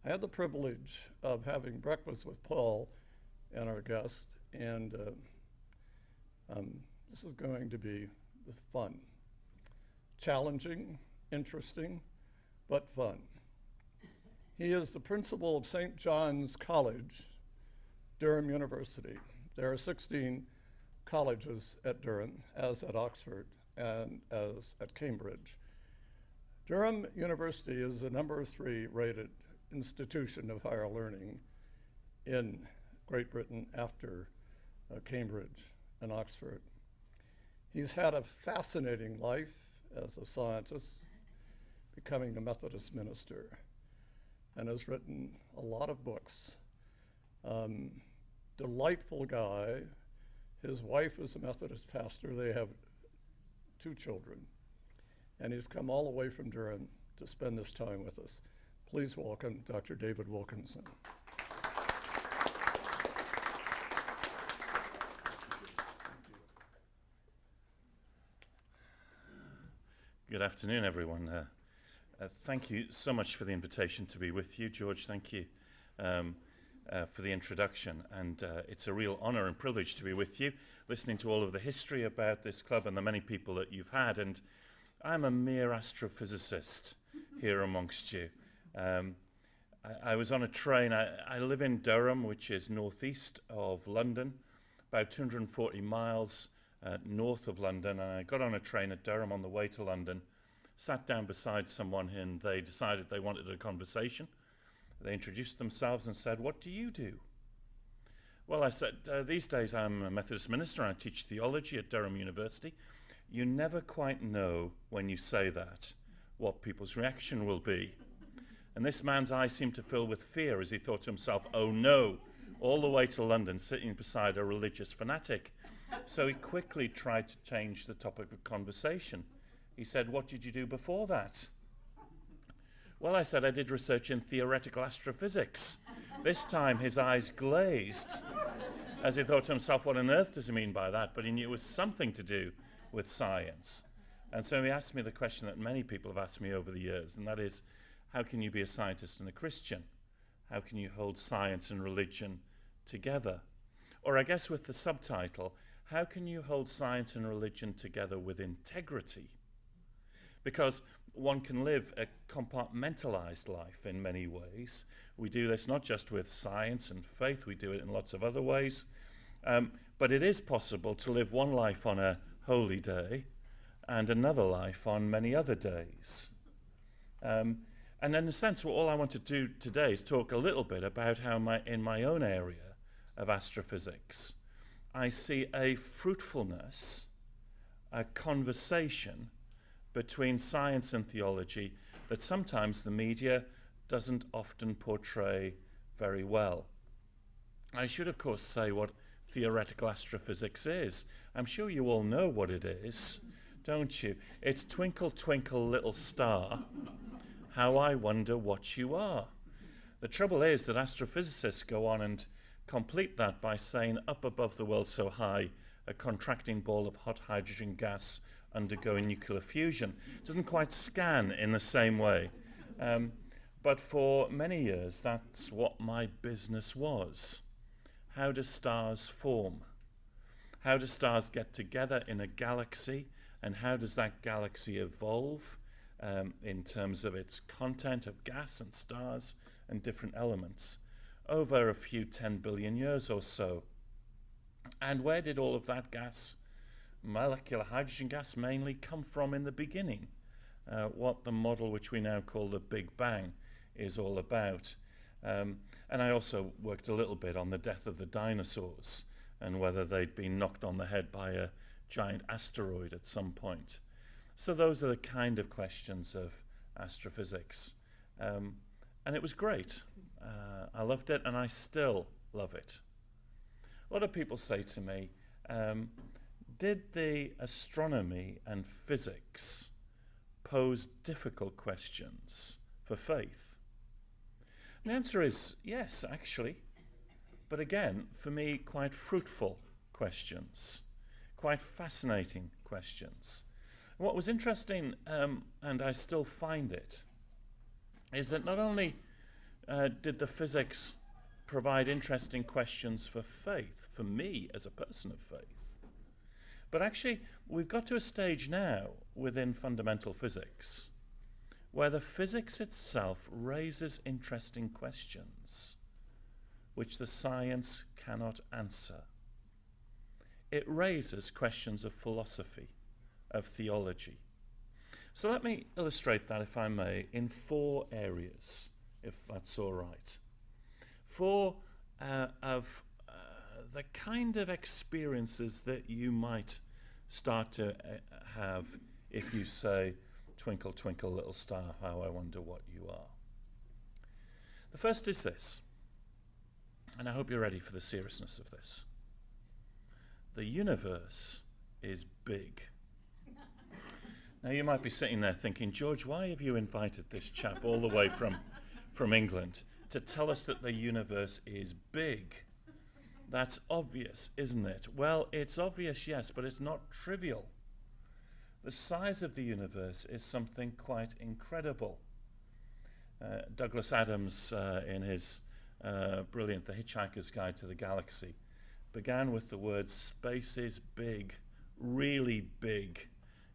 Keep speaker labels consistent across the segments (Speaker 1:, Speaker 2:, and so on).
Speaker 1: I had the privilege of having breakfast with Paul and our guest, and this is going to be fun. Challenging, interesting, but fun. He is the principal of St. John's College, Durham University. There are 16 colleges at Durham, as at Oxford and as at Cambridge. Durham University is the number 3 rated institution of higher learning in Great Britain after Cambridge and Oxford. He's had a fascinating life as a scientist, becoming a Methodist minister, and has written a lot of books. Delightful guy. His wife is a Methodist pastor. They have 2 children. And he's come all the way from Durham to spend this time with us. Please welcome Dr. David Wilkinson.
Speaker 2: Good afternoon, everyone. Thank you so much for the invitation to be with you. George, thank you for the introduction. And it's a real honor and privilege to be with you, listening to all of the history about this club and the many people that you've had. And I'm a mere astrophysicist here amongst you. I was on a train. I live in Durham, which is northeast of London, about 240 miles north of London. And I got on a train at Durham on the way to London, sat down beside someone, and they decided they wanted a conversation. They introduced themselves and said, "What do you do?" Well, I said, these days I'm a Methodist minister and I teach theology at Durham University. You never quite know when you say that what people's reaction will be. And this man's eyes seemed to fill with fear as he thought to himself, oh no, all the way to London sitting beside a religious fanatic. So he quickly tried to change the topic of conversation. He said, "What did you do before that?" Well, I said I did research in theoretical astrophysics. This time his eyes glazed as he thought to himself, what on earth does he mean by that? But he knew it was something to do with science. And so he asked me the question that many people have asked me over the years, and that is, how can you be a scientist and a Christian? How can you hold science and religion together? Or I guess with the subtitle, how can you hold science and religion together with integrity? Because one can live a compartmentalized life in many ways. We do this not just with science and faith, we do it in lots of other ways. But it is possible to live one life on a holy day and another life on many other days. And in a sense, all I want to do today is talk a little bit about how in my own area of astrophysics, I see a fruitfulness, a conversation between science and theology that sometimes the media doesn't often portray very well. I should, of course, say what theoretical astrophysics is. I'm sure you all know what it is, don't you? It's twinkle, twinkle, little star, how I wonder what you are. The trouble is that astrophysicists go on and complete that by saying up above the world so high, a contracting ball of hot hydrogen gas undergoing nuclear fusion. It doesn't quite scan in the same way. But for many years, that's what my business was. How do stars form? How do stars get together in a galaxy? And how does that galaxy evolve in terms of its content of gas and stars and different elements over a few 10 billion years or so? And where did all of that gas, molecular hydrogen gas mainly, come from in the beginning? What the model which we now call the Big Bang is all about. And I also worked a little bit on the death of the dinosaurs and whether they'd been knocked on the head by a giant asteroid at some point. So those are the kind of questions of astrophysics. And it was great. I loved it, and I still love it. A lot of people say to me, did the astronomy and physics pose difficult questions for faith? And the answer is yes, actually. But again, for me, quite fruitful questions, quite fascinating questions. What was interesting, and I still find it, is that not only did the physics provide interesting questions for faith, for me as a person of faith. But actually, we've got to a stage now within fundamental physics where the physics itself raises interesting questions which the science cannot answer. It raises questions of philosophy, of theology. So let me illustrate that, if I may, in 4 areas, if that's all right. 4 of the kind of experiences that you might start to have if you say, "Twinkle, twinkle, little star, how I wonder what you are." The first is this, and I hope you're ready for the seriousness of this. The universe is big. Now you might be sitting there thinking, "George, why have you invited this chap all the way from England to tell us that the universe is big? That's obvious, isn't it?" Well, it's obvious, yes, but it's not trivial. The size of the universe is something quite incredible. Douglas Adams, in his brilliant The Hitchhiker's Guide to the Galaxy, began with the words, "Space is big, really big.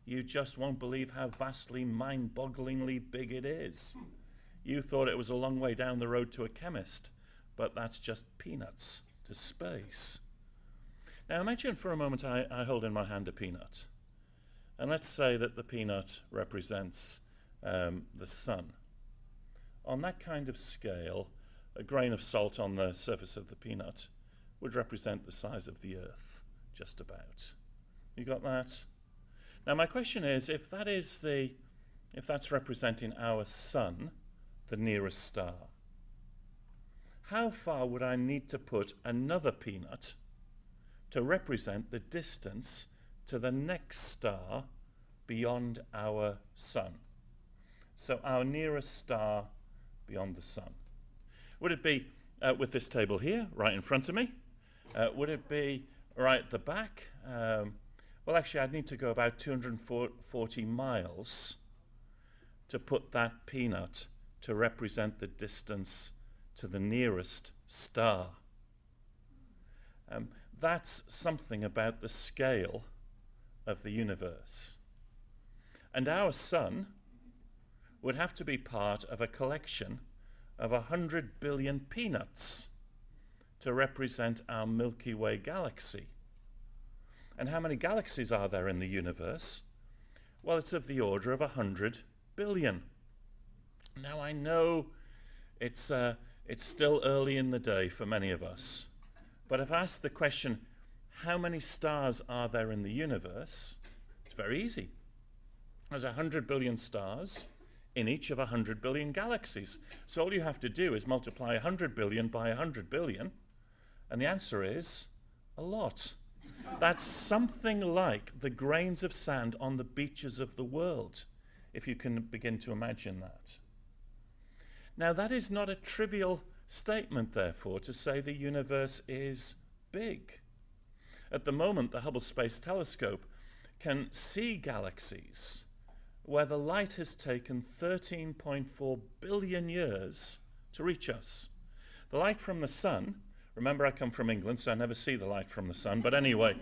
Speaker 2: You just won't believe how vastly, mind-bogglingly big it is. You thought it was a long way down the road to a chemist, but that's just peanuts to space." Now imagine for a moment I hold in my hand a peanut. And let's say that the peanut represents the sun. On that kind of scale, a grain of salt on the surface of the peanut would represent the size of the Earth, just about. You got that? Now my question is, if that's representing our sun, the nearest star, how far would I need to put another peanut to represent the distance to the next star beyond our sun? So our nearest star beyond the sun. Would it be with this table here, right in front of me? Would it be right at the back? Well, actually, I'd need to go about 240 miles to put that peanut to represent the distance to the nearest star. That's something about the scale of the universe. And our sun would have to be part of a collection of 100 billion peanuts to represent our Milky Way galaxy. And how many galaxies are there in the universe? Well, it's of the order of 100 billion. Now I know it's still early in the day for many of us, but if I ask the question, how many stars are there in the universe? It's very easy. There's 100 billion stars in each of 100 billion galaxies. So all you have to do is multiply 100 billion by 100 billion, and the answer is a lot. That's something like the grains of sand on the beaches of the world, if you can begin to imagine that. Now, that is not a trivial statement, therefore, to say the universe is big. At the moment, the Hubble Space Telescope can see galaxies where the light has taken 13.4 billion years to reach us. The light from the sun, remember I come from England, so I never see the light from the sun, but anyway,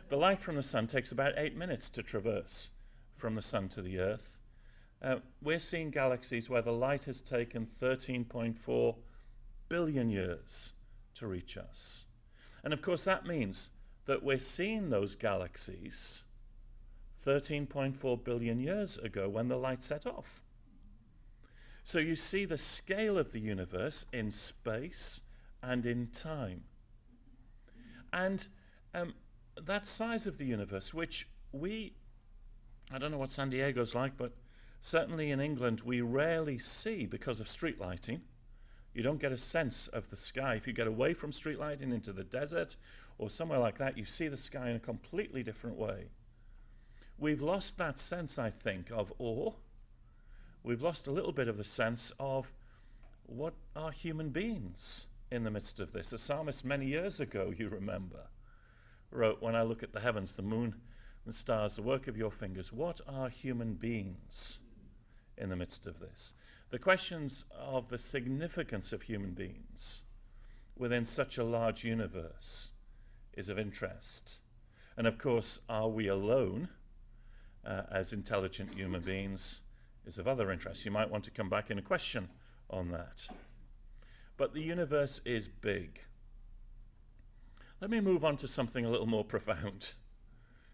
Speaker 2: the light from the sun takes about 8 minutes to traverse from the sun to the Earth. We're seeing galaxies where the light has taken 13.4 billion years to reach us. And of course that means that we're seeing those galaxies 13.4 billion years ago when the light set off. So you see the scale of the universe in space and in time. And that size of the universe, which I don't know what San Diego's like, but certainly in England we rarely see because of street lighting. You don't get a sense of the sky. If you get away from street lighting into the desert or somewhere like that, you see the sky in a completely different way. We've lost that sense, I think, of awe. We've lost a little bit of the sense of what are human beings in the midst of this. A psalmist many years ago, you remember, wrote, "When I look at the heavens, the moon and stars, the work of your fingers, what are human beings in the midst of this?" The questions of the significance of human beings within such a large universe is of interest. And of course, are we alone as intelligent human beings is of other interest. You might want to come back in a question on that. But the universe is big. Let me move on to something a little more profound,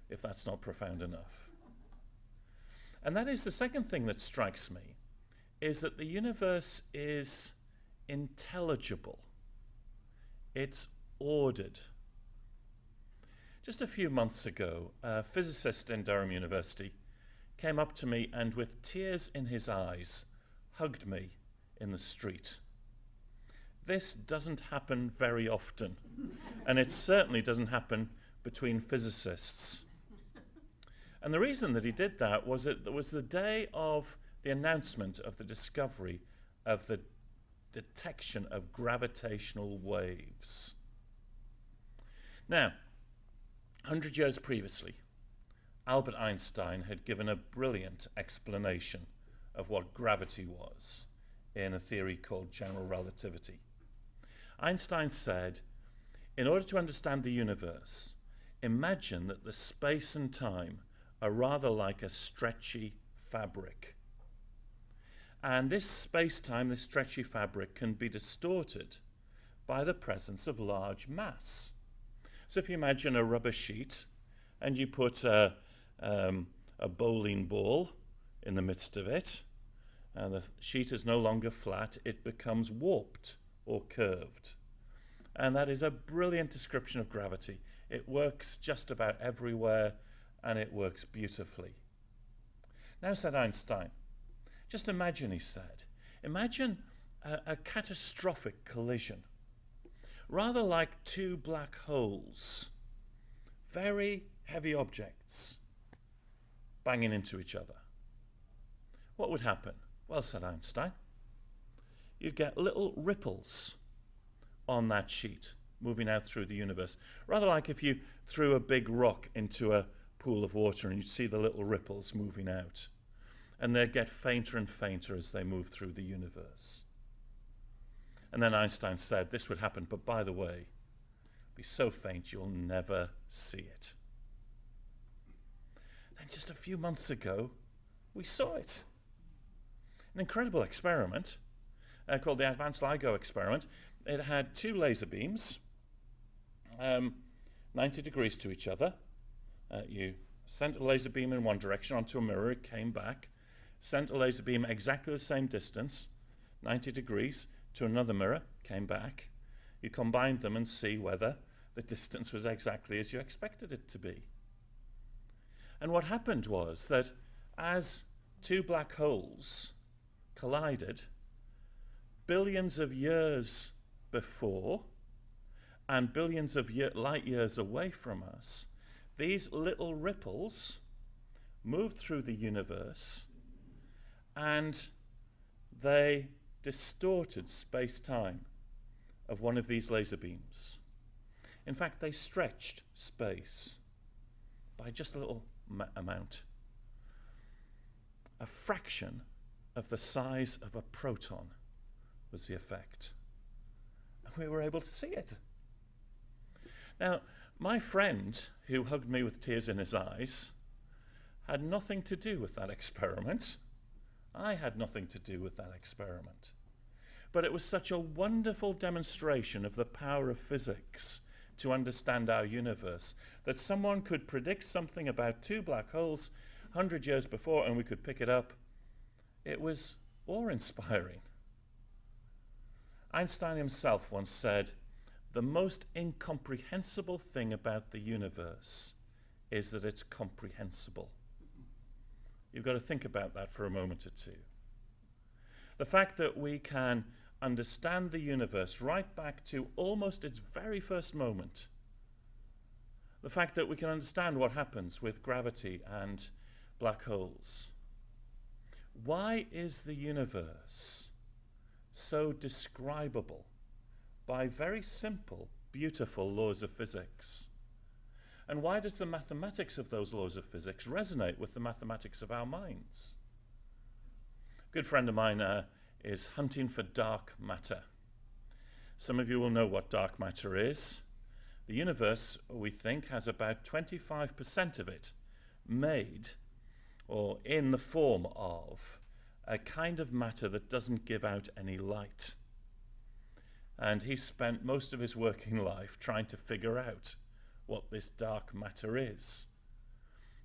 Speaker 2: if that's not profound enough. And that is the second thing that strikes me, is that the universe is intelligible. It's ordered. Just a few months ago, a physicist in Durham University came up to me and with tears in his eyes hugged me in the street. This doesn't happen very often, and it certainly doesn't happen between physicists. And the reason that he did that was it was the day of the announcement of the discovery of the detection of gravitational waves. Now, 100 years previously, Albert Einstein had given a brilliant explanation of what gravity was in a theory called general relativity. Einstein said, in order to understand the universe, imagine that the space and time are rather like a stretchy fabric. And this space-time, this stretchy fabric, can be distorted by the presence of large mass. So if you imagine a rubber sheet and you put a bowling ball in the midst of it, and the sheet is no longer flat, it becomes warped or curved. And that is a brilliant description of gravity. It works just about everywhere, and it works beautifully. Now, said Einstein, just imagine, he said, imagine a catastrophic collision, rather like two black holes, very heavy objects banging into each other. What would happen? Well, said Einstein, you get little ripples on that sheet moving out through the universe, rather like if you threw a big rock into a pool of water and you see the little ripples moving out, and they'd get fainter and fainter as they move through the universe. And then Einstein said this would happen, but by the way, be so faint you'll never see it. Then just a few months ago, we saw it. An incredible experiment called the Advanced Ligo experiment. It had two laser beams, 90 degrees to each other. You sent a laser beam in one direction onto a mirror, it came back, sent a laser beam exactly the same distance, 90 degrees, to another mirror, came back. You combined them and see whether the distance was exactly as you expected it to be. And what happened was that as two black holes collided, billions of years before and billions of light years away from us, these little ripples moved through the universe and they distorted space-time of one of these laser beams. In fact, they stretched space by just a little amount. A fraction of the size of a proton was the effect. And we were able to see it. Now, my friend, who hugged me with tears in his eyes, had nothing to do with that experiment. I had nothing to do with that experiment. But it was such a wonderful demonstration of the power of physics to understand our universe that someone could predict something about two black holes 100 years before and we could pick it up. It was awe-inspiring. Einstein himself once said, "The most incomprehensible thing about the universe is that it's comprehensible." You've got to think about that for a moment or two. The fact that we can understand the universe right back to almost its very first moment. The fact that we can understand what happens with gravity and black holes. Why is the universe so describable by very simple, beautiful laws of physics? And why does the mathematics of those laws of physics resonate with the mathematics of our minds? A good friend of mine is hunting for dark matter. Some of you will know what dark matter is. The universe, we think, has about 25% of it made or in the form of a kind of matter that doesn't give out any light. And he spent most of his working life trying to figure out what this dark matter is.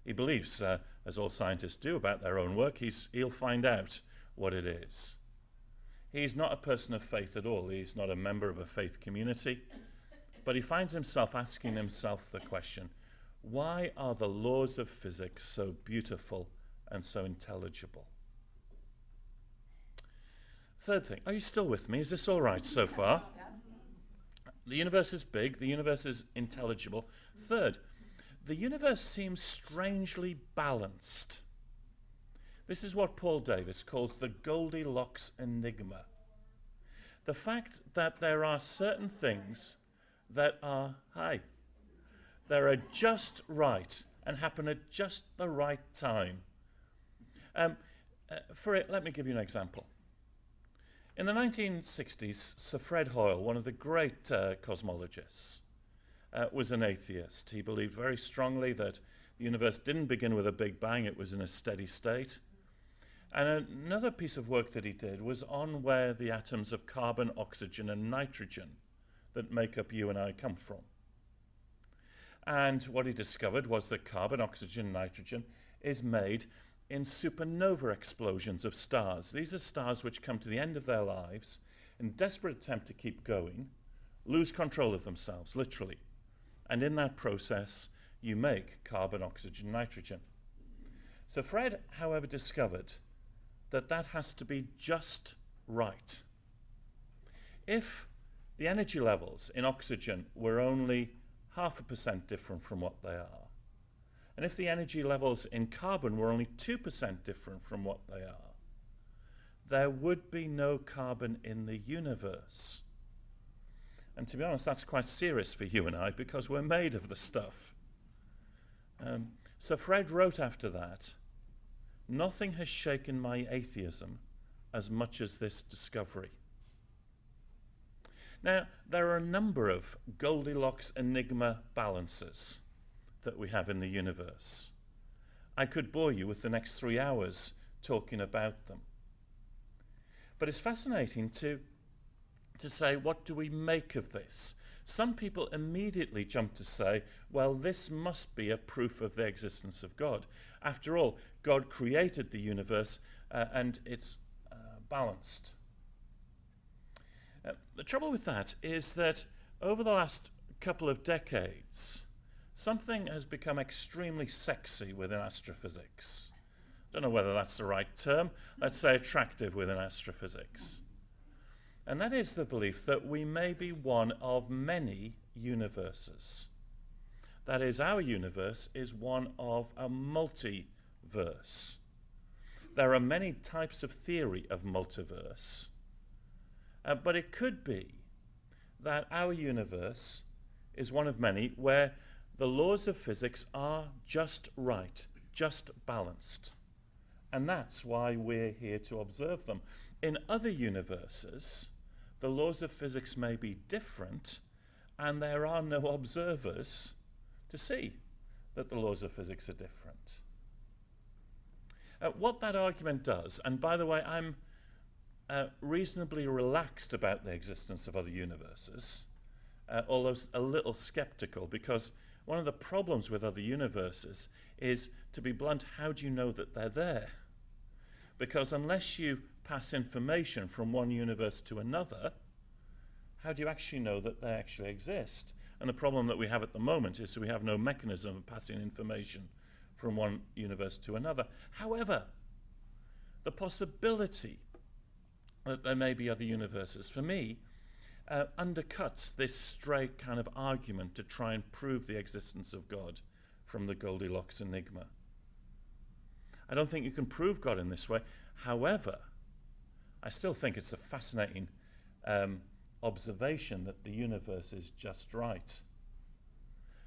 Speaker 2: He believes, as all scientists do about their own work, he'll find out what it is. He's not a person of faith at all. He's not a member of a faith community. But he finds himself asking himself the question, why are the laws of physics so beautiful and so intelligible? Third thing, are you still with me? Is this all right so far?
Speaker 3: Yes.
Speaker 2: The universe is big, the universe is intelligible. Third, the universe seems strangely balanced. This is what Paul Davies calls the Goldilocks Enigma. The fact that there are certain things that are, just right and happen at just the right time. Let me give you an example. In the 1960s, Sir Fred Hoyle, one of the great cosmologists, was an atheist. He believed very strongly that the universe didn't begin with a big bang, it was in a steady state. And another piece of work that he did was on where the atoms of carbon, oxygen, and nitrogen that make up you and I come from. And what he discovered was that carbon, oxygen, nitrogen is made in supernova explosions of stars. These are stars which come to the end of their lives, in desperate attempt to keep going, lose control of themselves, literally. And in that process, you make carbon, oxygen, nitrogen. So Fred, however, discovered that that has to be just right. If the energy levels in oxygen were only 0.5% different from what they are, and if the energy levels in carbon were only 2% different from what they are, there would be no carbon in the universe. And to be honest, that's quite serious for you and I, because we're made of the stuff. So Fred wrote after that, "Nothing has shaken my atheism as much as this discovery." Now, there are a number of Goldilocks Enigma balances that we have in the universe. I could bore you with the next 3 hours talking about them. But it's fascinating to say, what do we make of this? Some people immediately jump to say, well, this must be a proof of the existence of God. After all, God created the universe and it's balanced. The trouble with that is that over the last couple of decades, something has become extremely sexy within astrophysics. I don't know whether that's the right term. Let's say attractive within astrophysics. And that is the belief that we may be one of many universes. That is, our universe is one of a multiverse. There are many types of theory of multiverse, but it could be that our universe is one of many where the laws of physics are just right, just balanced. And that's why we're here to observe them. In other universes, the laws of physics may be different, and there are no observers to see that the laws of physics are different. What that argument does, and by the way, I'm reasonably relaxed about the existence of other universes, although a little skeptical, because one of the problems with other universes is, to be blunt, how do you know that they're there? Because unless you pass information from one universe to another, how do you actually know that they actually exist? And the problem that we have at the moment is we have no mechanism of passing information from one universe to another. However, the possibility that there may be other universes, for me, undercuts this straight kind of argument to try and prove the existence of God from the Goldilocks Enigma. I don't think you can prove God in this way. However, I still think it's a fascinating observation that the universe is just right.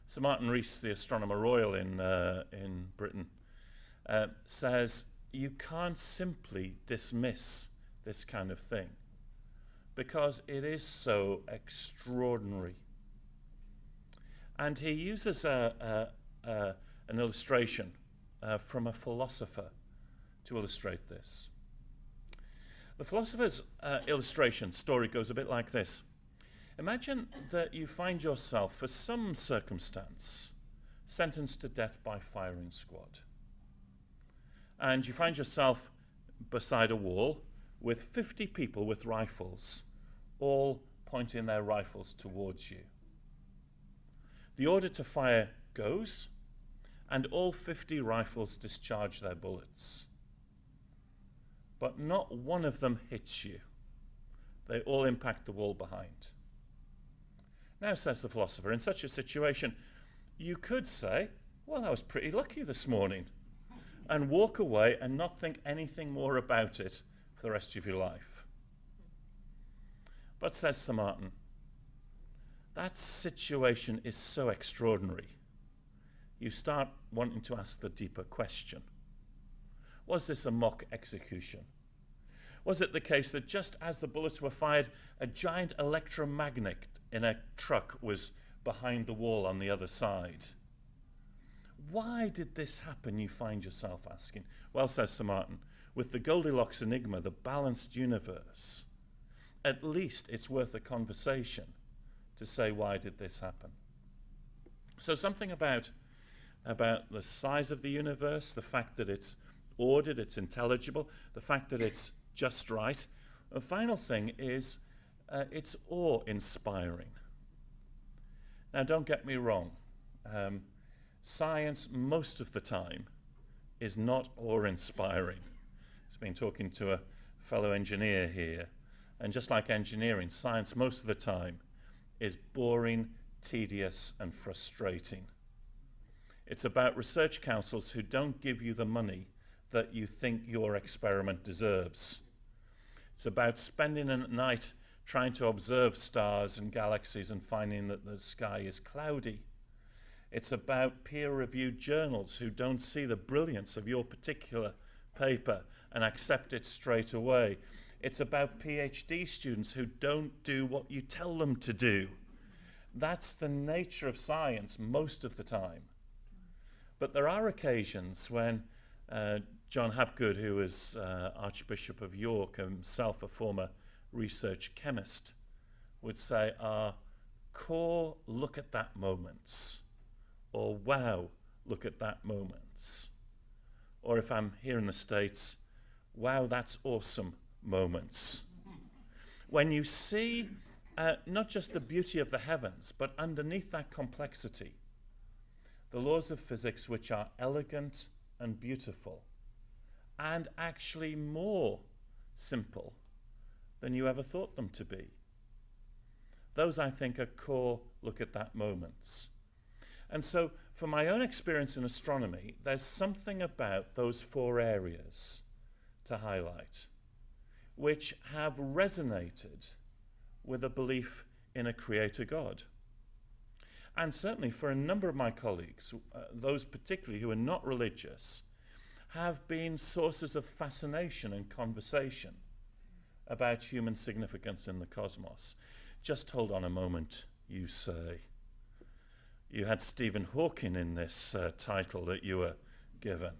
Speaker 2: Sir Martin Rees, the Astronomer Royal in Britain, says you can't simply dismiss this kind of thing, because it is so extraordinary. And he uses an illustration from a philosopher to illustrate this. The philosopher's illustration story goes a bit like this. Imagine that you find yourself, for some circumstance, sentenced to death by firing squad. And you find yourself beside a wall with 50 people with rifles, all pointing their rifles towards you. The order to fire goes, and all 50 rifles discharge their bullets. But not one of them hits you. They all impact the wall behind. Now, says the philosopher, in such a situation, you could say, well, I was pretty lucky this morning, and walk away and not think anything more about it for the rest of your life. But, says Sir Martin, that situation is so extraordinary, you start wanting to ask the deeper question. Was this a mock execution? Was it the case that just as the bullets were fired, a giant electromagnet in a truck was behind the wall on the other side? Why did this happen, you find yourself asking? Well, says Sir Martin, with the Goldilocks Enigma, the balanced universe, at least it's worth a conversation to say, why did this happen? So something about the size of the universe, the fact that it's ordered, it's intelligible, the fact that it's just right. The final thing is it's awe-inspiring. Now, don't get me wrong. Science, most of the time, is not awe-inspiring. I've been talking to a fellow engineer here, and just like engineering, science most of the time is boring, tedious, and frustrating. It's about research councils who don't give you the money that you think your experiment deserves. It's about spending a night trying to observe stars and galaxies and finding that the sky is cloudy. It's about peer-reviewed journals who don't see the brilliance of your particular paper and accept it straight away. It's about Ph.D. students who don't do what you tell them to do. That's the nature of science most of the time. But there are occasions when John Hapgood, who was Archbishop of York, himself a former research chemist, would say, core, look at that moments. Or wow, look at that moments. Or if I'm here in the States, wow, that's awesome moments. When you see not just the beauty of the heavens, but underneath that complexity, the laws of physics which are elegant and beautiful, and actually more simple than you ever thought them to be. Those, I think, are core look at that moments. And so, from my own experience in astronomy, there's something about those four areas to highlight which have resonated with a belief in a creator God. And certainly for a number of my colleagues, those particularly who are not religious, have been sources of fascination and conversation about human significance in the cosmos. Just hold on a moment, you say. You had Stephen Hawking in this title that you were given.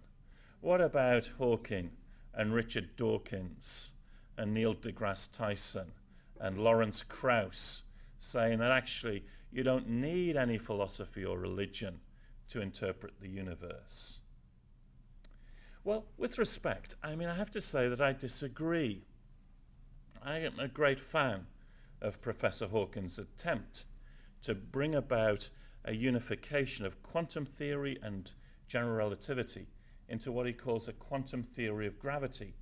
Speaker 2: What about Hawking and Richard Dawkins and Neil deGrasse Tyson and Lawrence Krauss saying that actually you don't need any philosophy or religion to interpret the universe? Well, with respect, I have to say that I disagree. I am a great fan of Professor Hawking's attempt to bring about a unification of quantum theory and general relativity into what he calls a quantum theory of gravity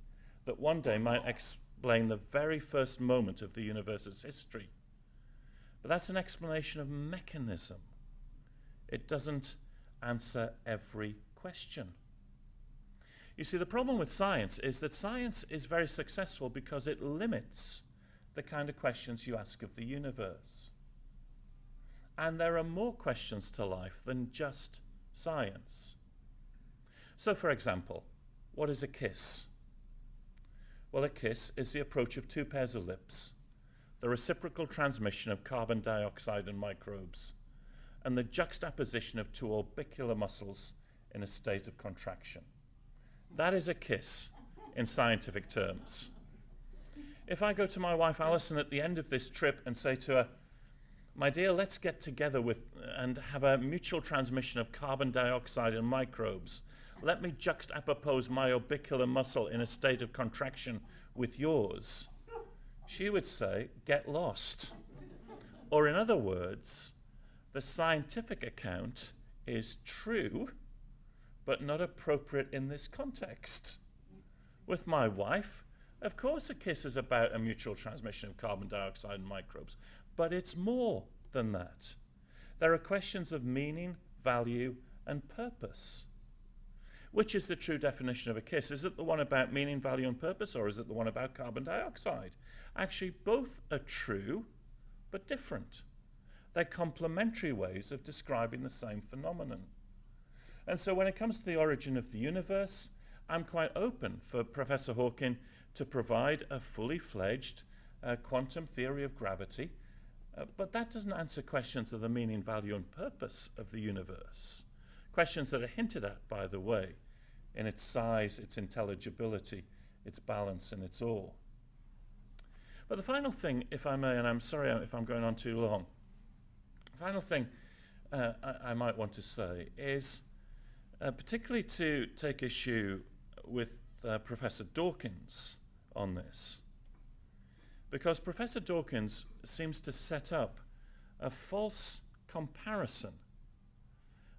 Speaker 2: that one day might explain the very first moment of the universe's history. But that's an explanation of mechanism. It doesn't answer every question. You see, the problem with science is that science is very successful because it limits the kind of questions you ask of the universe. And there are more questions to life than just science. So, for example, what is a kiss? Well, a kiss is the approach of two pairs of lips, the reciprocal transmission of carbon dioxide and microbes, and the juxtaposition of two orbicular muscles in a state of contraction. That is a kiss in scientific terms. If I go to my wife Alison at the end of this trip and say to her, "My dear, let's get together and have a mutual transmission of carbon dioxide and microbes. Let me juxtapose my orbicular muscle in a state of contraction with yours," she would say, "Get lost." Or in other words, the scientific account is true, but not appropriate in this context. With my wife, of course a kiss is about a mutual transmission of carbon dioxide and microbes, but it's more than that. There are questions of meaning, value, and purpose. Which is the true definition of a kiss? Is it the one about meaning, value, and purpose, or is it the one about carbon dioxide? Actually, both are true, but different. They're complementary ways of describing the same phenomenon. And so when it comes to the origin of the universe, I'm quite open for Professor Hawking to provide a fully fledged quantum theory of gravity, but that doesn't answer questions of the meaning, value, and purpose of the universe. Questions that are hinted at, by the way, in its size, its intelligibility, its balance, and its awe. But the final thing, if I may, and I'm sorry if I'm going on too long, the final thing I might want to say is, particularly to take issue with Professor Dawkins on this, because Professor Dawkins seems to set up a false comparison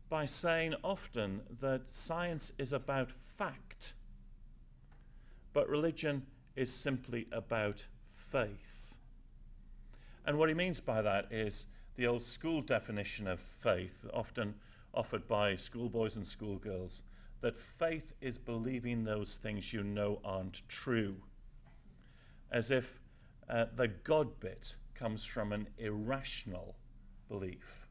Speaker 2: by saying often that science is about fact, but religion is simply about faith. And what he means by that is the old school definition of faith, often offered by schoolboys and schoolgirls, that faith is believing those things you know aren't true, as if the God bit comes from an irrational belief.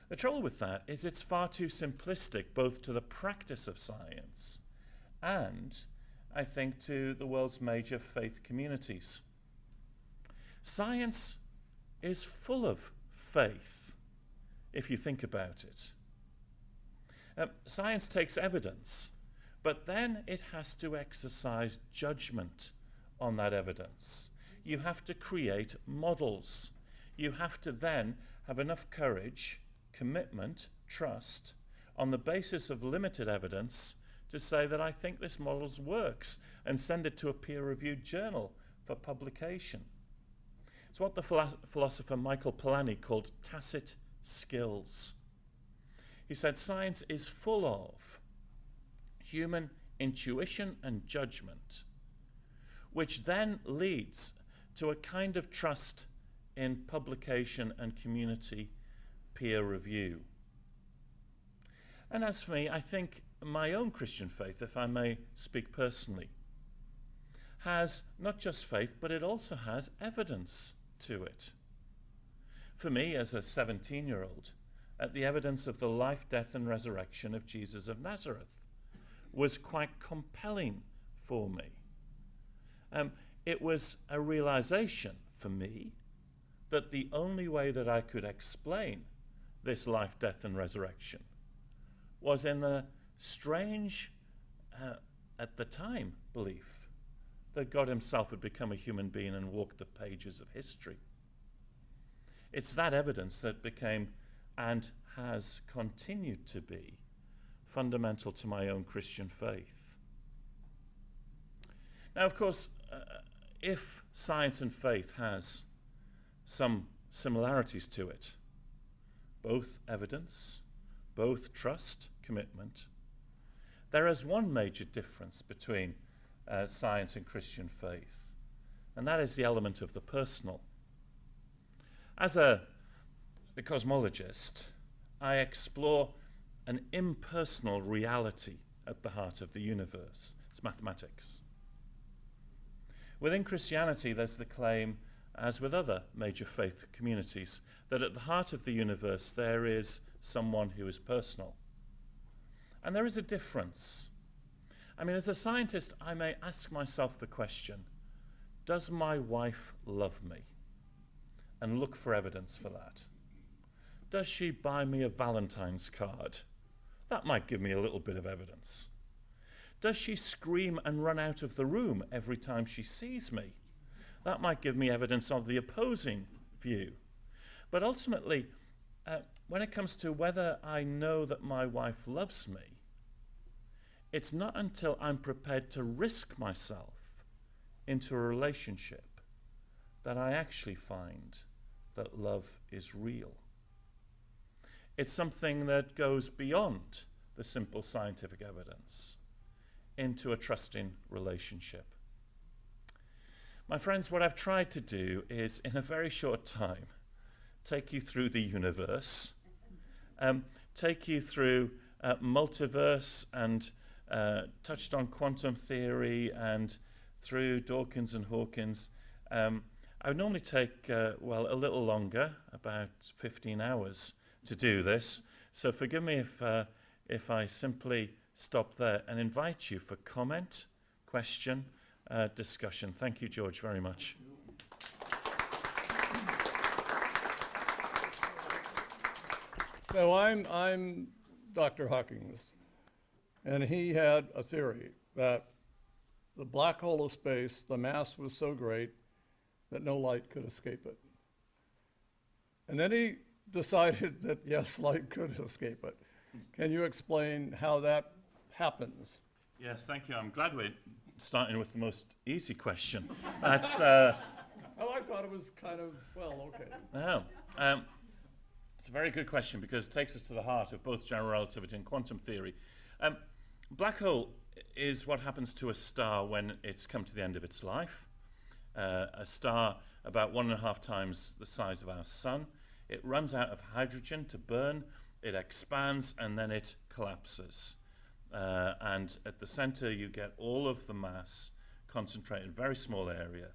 Speaker 2: The trouble with that is it's far too simplistic, both to the practice of science and, I think, to the world's major faith communities. Science is full of faith, if you think about it. Science takes evidence, but then it has to exercise judgment on that evidence. You have to create models. You have to then have enough courage, commitment, trust, on the basis of limited evidence, to say that I think this model works and send it to a peer-reviewed journal for publication. It's what the philosopher Michael Polanyi called tacit skills. He said science is full of human intuition and judgment, which then leads to a kind of trust in publication and community peer review. And as for me, I think my own Christian faith, if I may speak personally, has not just faith, but it also has evidence to it. For me, as a 17-year-old, the evidence of the life, death, and resurrection of Jesus of Nazareth was quite compelling for me. It was a realization for me that the only way that I could explain this life, death, and resurrection was in the strange, at the time, belief that God himself had become a human being and walked the pages of history. It's that evidence that became, and has continued to be, fundamental to my own Christian faith. Now, of course, if science and faith has some similarities to it, both evidence, both trust, commitment, there is one major difference between science and Christian faith, and that is the element of the personal. As a cosmologist, I explore an impersonal reality at the heart of the universe. It's mathematics. Within Christianity, there's the claim, as with other major faith communities, that at the heart of the universe there is someone who is personal. And there is a difference. I mean, as a scientist, I may ask myself the question, does my wife love me? And look for evidence for that. Does she buy me a Valentine's card? That might give me a little bit of evidence. Does she scream and run out of the room every time she sees me? That might give me evidence of the opposing view. But ultimately, when it comes to whether I know that my wife loves me, it's not until I'm prepared to risk myself into a relationship that I actually find that love is real. It's something that goes beyond the simple scientific evidence into a trusting relationship. My friends, what I've tried to do is, in a very short time, take you through the universe, take you through multiverse, and touched on quantum theory and through Dawkins and Hawkins. I would normally take, a little longer, about 15 hours to do this. So forgive me if I simply stop there and invite you for comment, question, discussion. Thank you, George, very much.
Speaker 1: So I'm Dr. Hawkins, and he had a theory that the black hole of space, the mass was so great that no light could escape it. And then he decided that, yes, light could escape it. Can you explain how that happens?
Speaker 2: Yes, thank you. I'm glad we're starting with the most easy question. That's
Speaker 1: Oh, I thought it was kind of, okay.
Speaker 2: no. It's a very good question because it takes us to the heart of both general relativity and quantum theory. Black hole is what happens to a star when it's come to the end of its life. A star about 1.5 times the size of our sun. It runs out of hydrogen to burn, it expands, and then it collapses. And at the center, you get all of the mass concentrated in a very small area,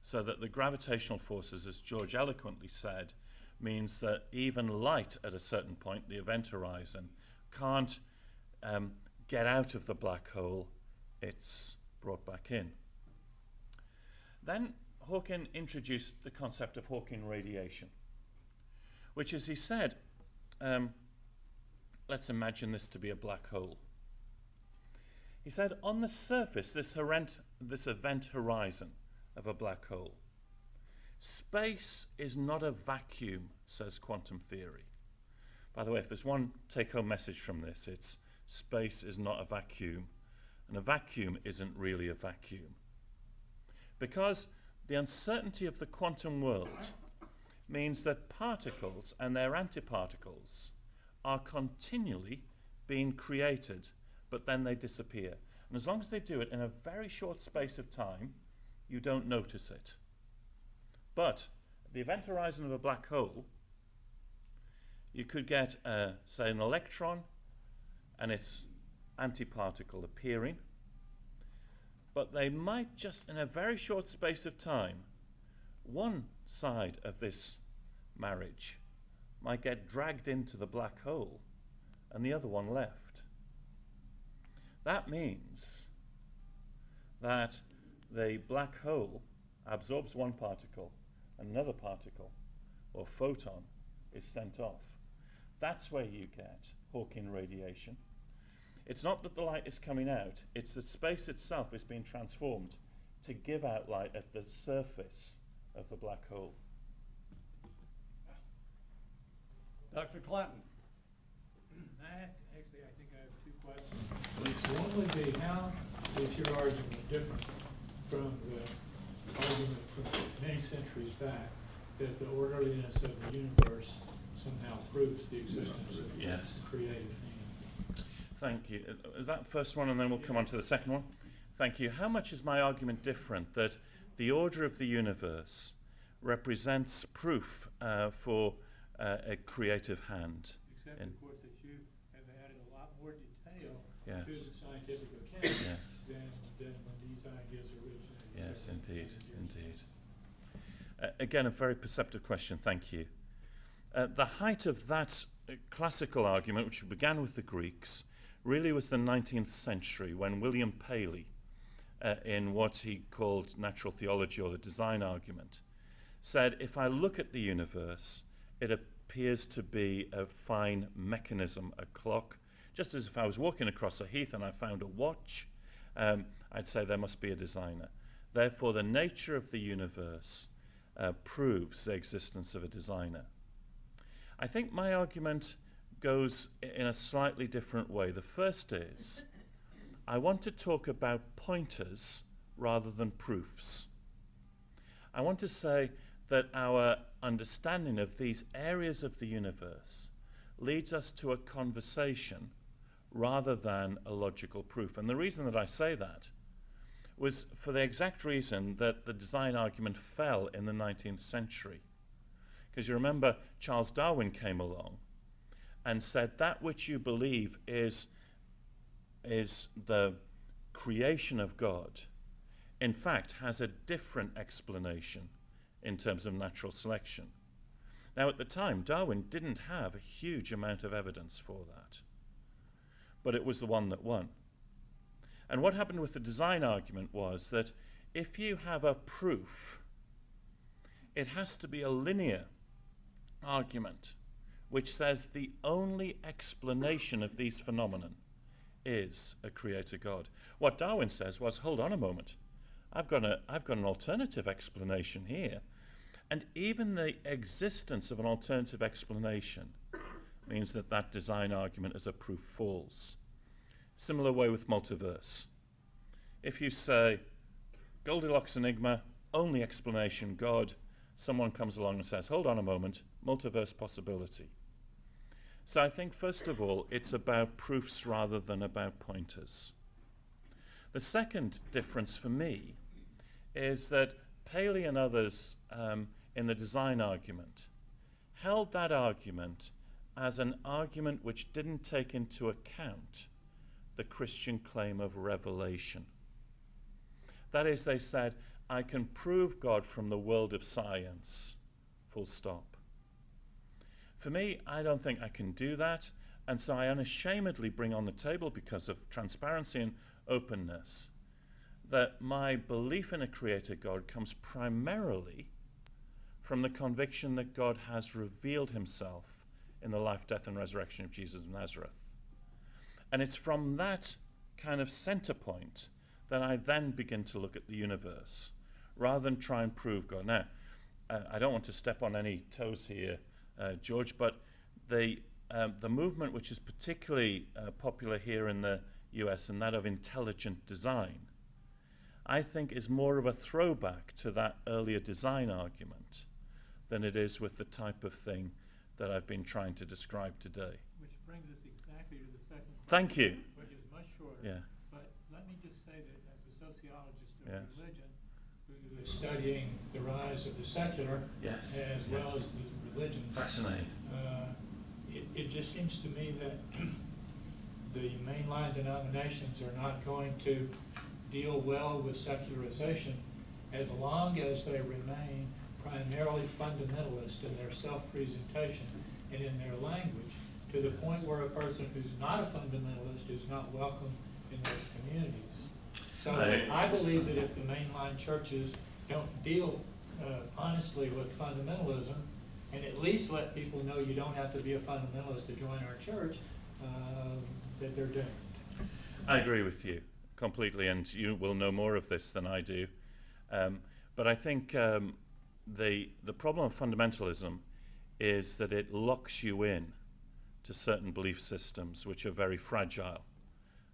Speaker 2: so that the gravitational forces, as George eloquently said, means that even light at a certain point, the event horizon, can't get out of the black hole. It's brought back in. Then Hawking introduced the concept of Hawking radiation, which, as he said, let's imagine this to be a black hole. He said, on the surface, this event horizon of a black hole, space is not a vacuum, says quantum theory. By the way, if there's one take-home message from this, it's space is not a vacuum, and a vacuum isn't really a vacuum. Because the uncertainty of the quantum world means that particles and their antiparticles are continually being created, but then they disappear. And as long as they do it in a very short space of time, you don't notice it. But the event horizon of a black hole, you could get, say, an electron and its antiparticle appearing, but they might just, in a very short space of time, one side of this marriage might get dragged into the black hole and the other one left. That means that the black hole absorbs one particle, another particle, or photon, is sent off. That's where you get Hawking radiation. It's not that the light is coming out, it's that space itself is being transformed to give out light at the surface of the black hole.
Speaker 1: Dr. Clanton.
Speaker 3: Actually, I think I have two questions. One would be, how is your argument different from the argument from many centuries back that the orderliness of the universe somehow proves the existence of
Speaker 2: Yes.
Speaker 3: creative hand?
Speaker 2: Thank you. Is that the first one, and then we'll come on to the second one? Thank you. How much is my argument different that the order of the universe represents proof for a creative hand?
Speaker 3: Except, of course, that you have added a lot more detail
Speaker 2: Yes.
Speaker 3: to the scientific account
Speaker 2: Yes.
Speaker 3: than when these ideas originated.
Speaker 2: Yes,
Speaker 3: 700
Speaker 2: indeed,
Speaker 3: years
Speaker 2: indeed. Again, a very perceptive question, thank you. The height of that classical argument, which began with the Greeks, really was the 19th century when William Paley, in what he called natural theology or the design argument, said, if I look at the universe, it appears to be a fine mechanism, a clock. Just as if I was walking across a heath and I found a watch, I'd say there must be a designer. Therefore, the nature of the universe proves the existence of a designer. I think my argument goes in a slightly different way. The first is, I want to talk about pointers rather than proofs. I want to say that our understanding of these areas of the universe leads us to a conversation rather than a logical proof. And the reason that I say that was for the exact reason that the design argument fell in the 19th century. Because you remember Charles Darwin came along and said that which you believe is the creation of God, in fact, has a different explanation in terms of natural selection. Now, at the time, Darwin didn't have a huge amount of evidence for that, but it was the one that won. And what happened with the design argument was that if you have a proof, it has to be a linear argument which says the only explanation of these phenomena is a creator God. What Darwin says was, hold on a moment, I've got an alternative explanation here. And even the existence of an alternative explanation means that that design argument as a proof falls. Similar way with multiverse. If you say, Goldilocks Enigma, only explanation, God, someone comes along and says, hold on a moment, multiverse possibility. So I think, first of all, it's about proofs rather than about pointers. The second difference for me is that Paley and others in the design argument held that argument as an argument which didn't take into account the Christian claim of revelation. That is, they said, I can prove God from the world of science, full stop. For me, I don't think I can do that, and so I unashamedly bring on the table, because of transparency and openness, that my belief in a creator God comes primarily from the conviction that God has revealed himself in the life, death, and resurrection of Jesus of Nazareth. And it's from that kind of center point that I then begin to look at the universe, rather than try and prove God. Now, I don't want to step on any toes here, George, but the movement which is particularly popular here in the US, and that of intelligent design, I think is more of a throwback to that earlier design argument than it is with the type of thing that I've been trying to describe today.
Speaker 3: Which brings us exactly to the second question.
Speaker 2: Thank you.
Speaker 3: Which is much shorter.
Speaker 2: Yeah.
Speaker 3: But let me just say that as a sociologist of
Speaker 2: Yes.
Speaker 3: religion, who is studying the rise of the secular
Speaker 2: Yes.
Speaker 3: as well as the religion,
Speaker 2: Fascinating.
Speaker 3: it just seems to me that the mainline denominations are not going to deal well with secularization as long as they remain primarily fundamentalist in their self-presentation and in their language, to the point where a person who's not a fundamentalist is not welcome in those communities. So I believe that if the mainline churches don't deal honestly with fundamentalism, and at least let people know you don't have to be a fundamentalist to join our church, that they're doomed.
Speaker 2: I agree with you completely, and you will know more of this than I do. But I think the problem of fundamentalism is that it locks you in to certain belief systems which are very fragile.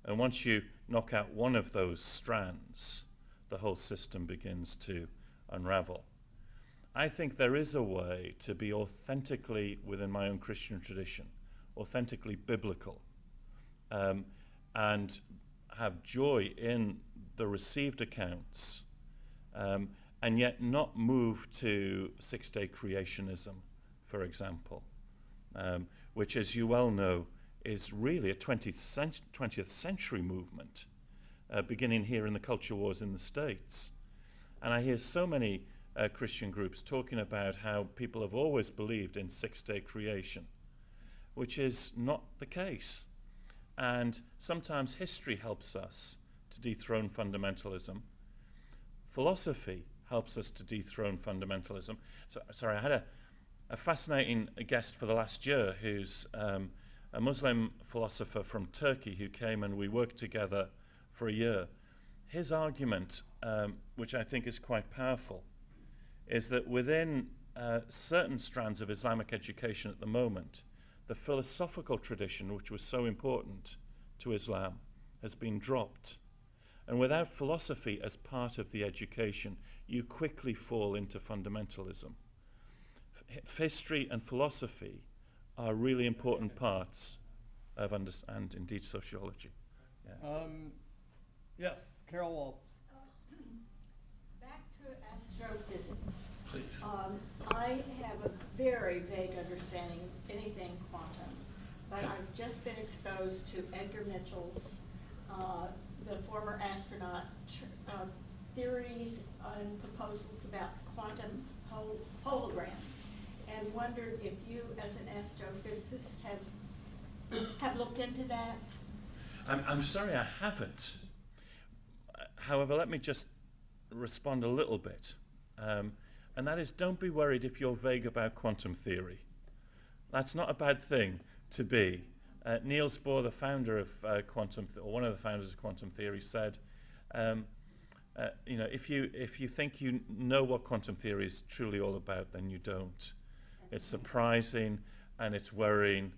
Speaker 2: And once you knock out one of those strands, the whole system begins to unravel. I think there is a way to be authentically, within my own Christian tradition, authentically biblical, and have joy in the received accounts, and yet not move to six-day creationism, for example, which, as you well know, is really a 20th century movement, beginning here in the culture wars in the States. And I hear so many Christian groups talking about how people have always believed in six-day creation, which is not the case. And sometimes history helps us to dethrone fundamentalism. Philosophy helps us to dethrone fundamentalism. So, sorry, I had a fascinating guest for the last year who's a Muslim philosopher from Turkey who came and we worked together for a year. His argument, which I think is quite powerful, is that within certain strands of Islamic education at the moment, the philosophical tradition, which was so important to Islam, has been dropped. And without philosophy as part of the education, you quickly fall into fundamentalism. History and philosophy are really important parts of and indeed sociology. Yeah.
Speaker 1: Yes, Carol Waltz.
Speaker 4: Back to astrophysics.
Speaker 2: Please.
Speaker 4: I have a very vague understanding of anything quantum, but I've just been exposed to Edgar Mitchell's, the former astronaut, theories and proposals about quantum holograms, and wondered if you, as an astrophysicist, have looked into that.
Speaker 2: I'm sorry I haven't. However, let me just respond a little bit. And that is, don't be worried if you're vague about quantum theory. That's not a bad thing to be. Niels Bohr, the founder of or one of the founders of quantum theory, said, if you think you know what quantum theory is truly all about, then you don't. It's surprising and it's worrying.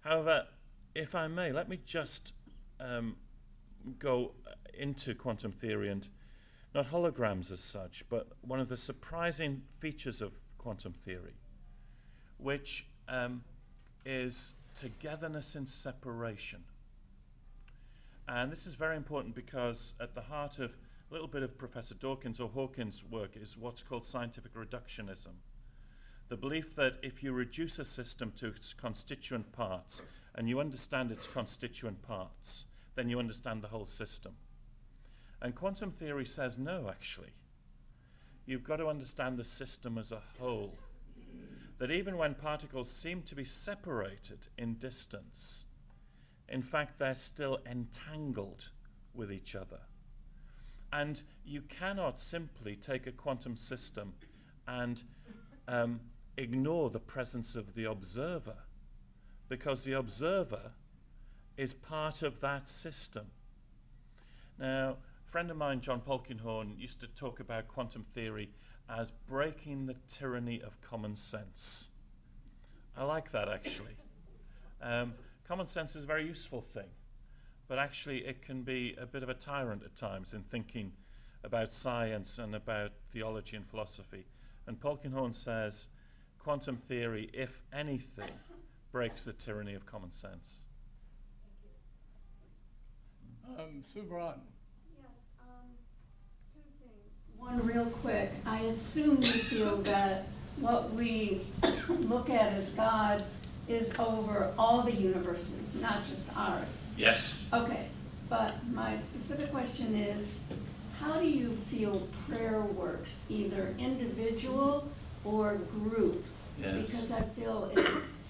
Speaker 2: However, if I may, let me just go into quantum theory, and not holograms as such, but one of the surprising features of quantum theory, which is togetherness in separation. And this is very important because at the heart of a little bit of Professor Dawkins or Hawkins' work is what's called scientific reductionism. The belief that if you reduce a system to its constituent parts and you understand its constituent parts, then you understand the whole system. And quantum theory says no, actually. You've got to understand the system as a whole. That even when particles seem to be separated in distance, in fact, they're still entangled with each other. And you cannot simply take a quantum system and ignore the presence of the observer, because the observer is part of that system. Now, a friend of mine, John Polkinghorne, used to talk about quantum theory as breaking the tyranny of common sense. I like that, actually. Common sense is a very useful thing, but actually it can be a bit of a tyrant at times in thinking about science and about theology and philosophy. And Polkinghorne says quantum theory, if anything, breaks the tyranny of common sense.
Speaker 1: Sue Braun.
Speaker 4: Yes, two things. One real quick. I assume you feel that what we look at as God is over all the universes, not just ours.
Speaker 2: Yes.
Speaker 4: Okay, but my specific question is, how do you feel prayer works, either individual or group?
Speaker 2: Yes.
Speaker 4: Because I feel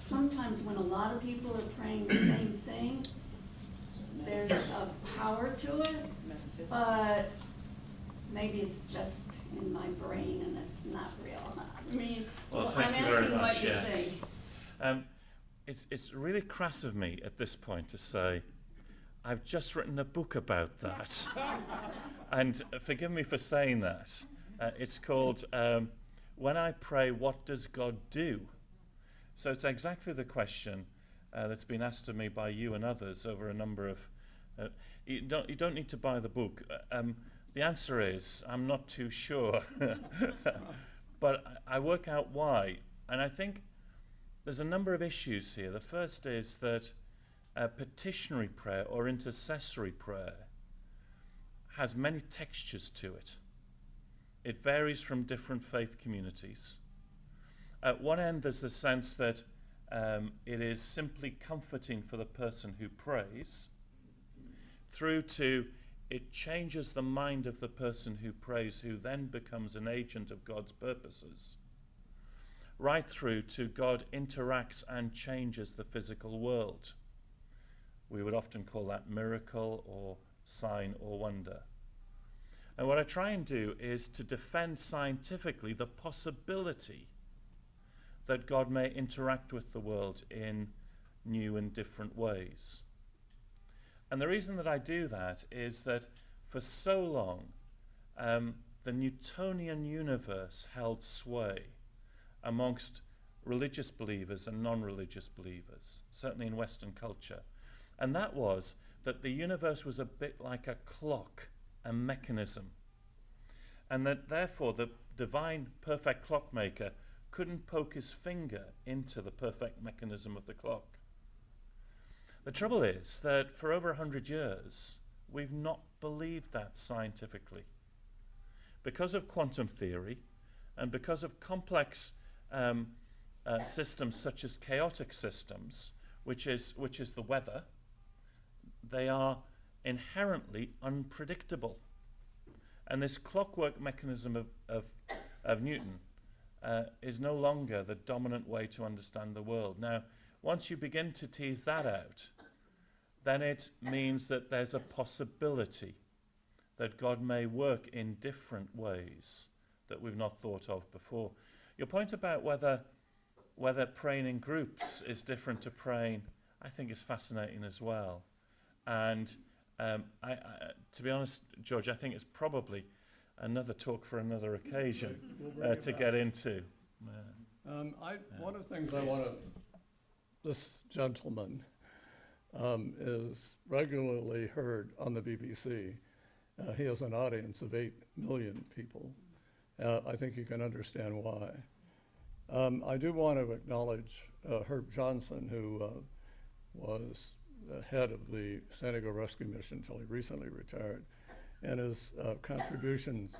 Speaker 4: sometimes when a lot of people are praying the same thing, there's a power to it, but maybe it's just in my brain and it's not real. I mean,
Speaker 2: Well,
Speaker 4: I'm
Speaker 2: thank you very
Speaker 4: asking
Speaker 2: much,
Speaker 4: what you
Speaker 2: yes.
Speaker 4: think.
Speaker 2: It's really crass of me at this point to say, I've just written a book about that. And forgive me for saying that. It's called When I Pray, What Does God Do? So it's exactly the question that's been asked of me by you and others over a number of... you don't need to buy the book. The answer is, I'm not too sure. But I work out why. And I think there's a number of issues here. The first is that petitionary prayer or intercessory prayer has many textures to it. It varies from different faith communities. At one end, there's the sense that it is simply comforting for the person who prays, through to it changes the mind of the person who prays, who then becomes an agent of God's purposes, right through to God interacts and changes the physical world. We would often call that miracle or sign or wonder. And what I try and do is to defend scientifically the possibility that God may interact with the world in new and different ways. And the reason that I do that is that for so long, the Newtonian universe held sway amongst religious believers and non-religious believers, certainly in Western culture. And that was that the universe was a bit like a clock, a mechanism, and that therefore the divine perfect clockmaker couldn't poke his finger into the perfect mechanism of the clock. The trouble is that for over 100 years, we've not believed that scientifically. Because of quantum theory and because of complex systems such as chaotic systems, which is the weather, they are inherently unpredictable. And this clockwork mechanism of Newton is no longer the dominant way to understand the world. Now, once you begin to tease that out, then it means that there's a possibility that God may work in different ways that we've not thought of before. Your point about whether praying in groups is different to praying, I think is fascinating as well. And to be honest, George, I think it's probably another talk for another occasion to get into.
Speaker 1: One of the things this gentleman is regularly heard on the BBC. He has an audience of 8 million people. I think you can understand why. I do want to acknowledge Herb Johnson, who was the head of the San Diego Rescue Mission until he recently retired, and his contributions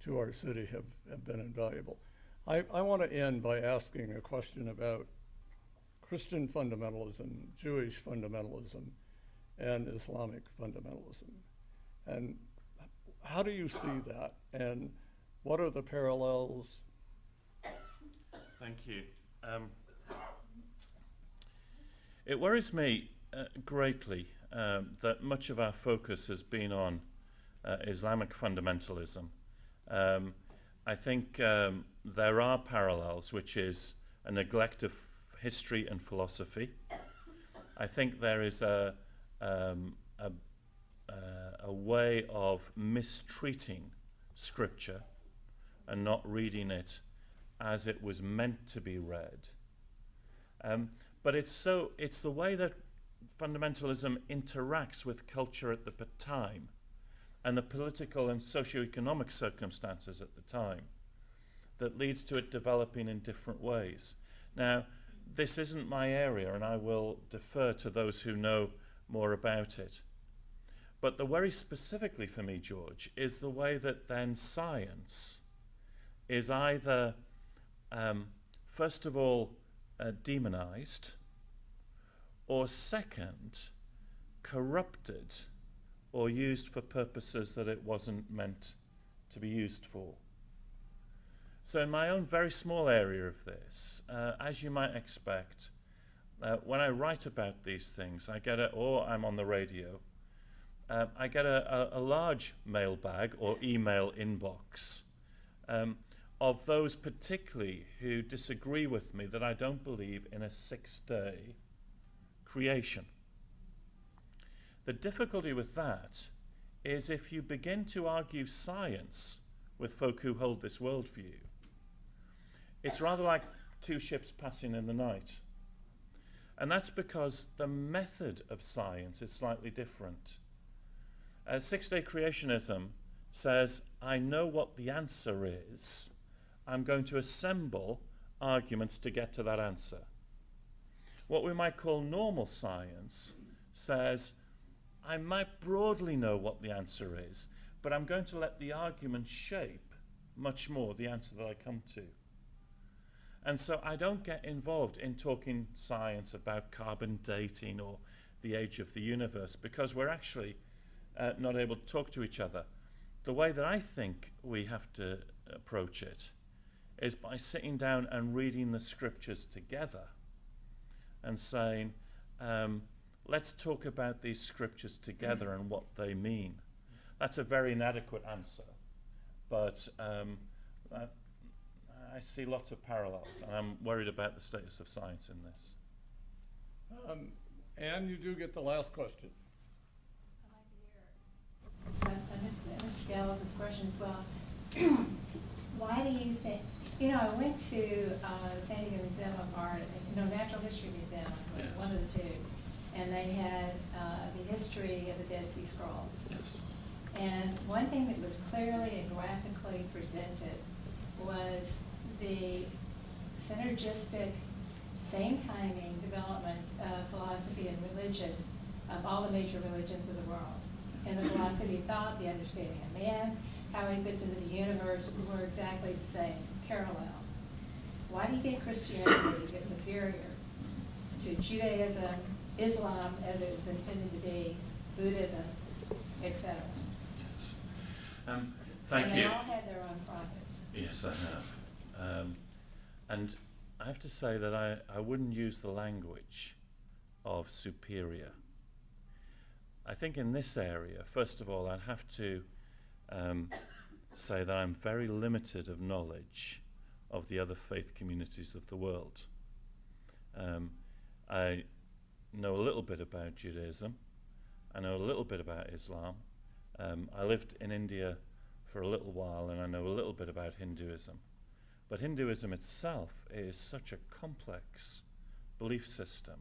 Speaker 1: to our city have been invaluable. I want to end by asking a question about Christian fundamentalism, Jewish fundamentalism, and Islamic fundamentalism. And how do you see that? And what are the parallels?
Speaker 2: Thank you. It worries me greatly that much of our focus has been on Islamic fundamentalism. I think there are parallels, which is a neglect of history and philosophy. I think there is a way of mistreating Scripture and not reading it as it was meant to be read. But it's the way that fundamentalism interacts with culture at the time and the political and socio-economic circumstances at the time that leads to it developing in different ways. Now, this isn't my area, and I will defer to those who know more about it. But the worry specifically for me, George, is the way that then science is either, first of all, demonized, or second, corrupted or used for purposes that it wasn't meant to be used for. So in my own very small area of this, as you might expect, when I write about these things, or I'm on the radio, I get a large mailbag or email inbox of those particularly who disagree with me that I don't believe in a 6-day creation. The difficulty with that is if you begin to argue science with folk who hold this worldview, it's rather like two ships passing in the night. And that's because the method of science is slightly different. 6-day creationism says, I know what the answer is. I'm going to assemble arguments to get to that answer. What we might call normal science says, I might broadly know what the answer is, but I'm going to let the argument shape much more the answer that I come to. And so I don't get involved in talking science about carbon dating or the age of the universe because we're actually not able to talk to each other. The way that I think we have to approach it is by sitting down and reading the scriptures together and saying, let's talk about these scriptures together and what they mean. That's a very inadequate answer, but I see lots of parallels, and I'm worried about the status of science in this.
Speaker 1: And you do get the last question.
Speaker 5: I'd like to hear Mr. Gallows' question as well. Why do you think, I went to San Diego Museum of Art, Natural History Museum,
Speaker 2: Yes.
Speaker 5: one of the two, and they had the history of the Dead Sea Scrolls.
Speaker 2: Yes.
Speaker 5: And one thing that was clearly and graphically presented was the synergistic, same timing development of philosophy and religion of all the major religions of the world. And the philosophy of thought, the understanding of man, how he fits into the universe were exactly the same, parallel. Why do you think Christianity is superior to Judaism, Islam as it was intended to be, Buddhism, etc.?
Speaker 2: Yes. Thank
Speaker 5: and
Speaker 2: you.
Speaker 5: they all had their own prophets.
Speaker 2: Yes, I have. And I have to say that I wouldn't use the language of superior. I think in this area, first of all, I'd have to say that I'm very limited of knowledge of the other faith communities of the world. I know a little bit about Judaism. I know a little bit about Islam. I lived in India for a little while, and I know a little bit about Hinduism. But Hinduism itself is such a complex belief system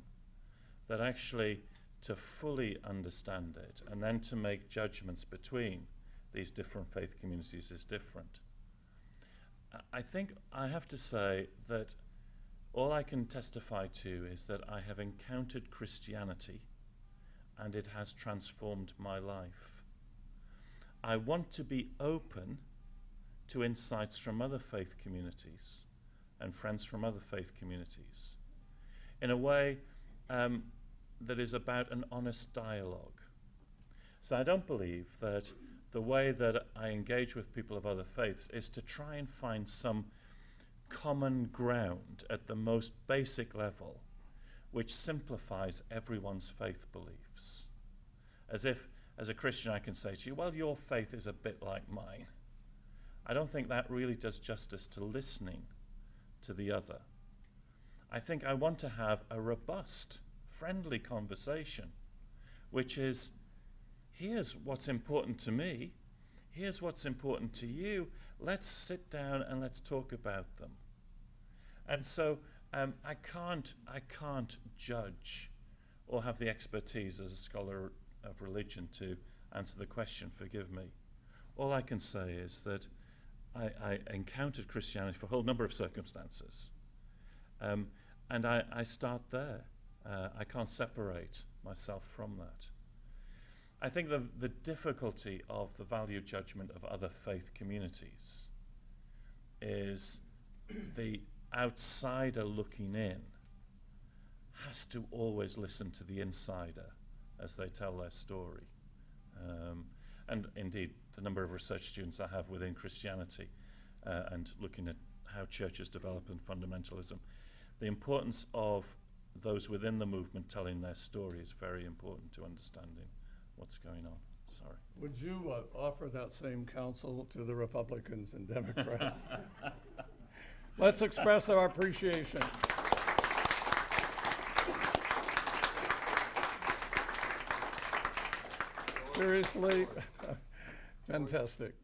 Speaker 2: that actually to fully understand it and then to make judgments between these different faith communities is different. I think I have to say that all I can testify to is that I have encountered Christianity and it has transformed my life. I want to be open to insights from other faith communities and friends from other faith communities in a way that is about an honest dialogue. So I don't believe that the way that I engage with people of other faiths is to try and find some common ground at the most basic level which simplifies everyone's faith beliefs. As if, as a Christian, I can say to you, well, your faith is a bit like mine. I don't think that really does justice to listening to the other. I think I want to have a robust, friendly conversation, which is, here's what's important to me, here's what's important to you, let's sit down and let's talk about them. And so I can't judge or have the expertise as a scholar of religion to answer the question, forgive me. All I can say is that I encountered Christianity for a whole number of circumstances. And I start there. I can't separate myself from that. I think the difficulty of the value judgment of other faith communities is the outsider looking in has to always listen to the insider as they tell their story. And indeed, the number of research students I have within Christianity and looking at how churches develop in fundamentalism, the importance of those within the movement telling their story is very important to understanding what's going on. Sorry.
Speaker 1: Would you offer that same counsel to the Republicans and Democrats? Let's express our appreciation. Seriously, fantastic.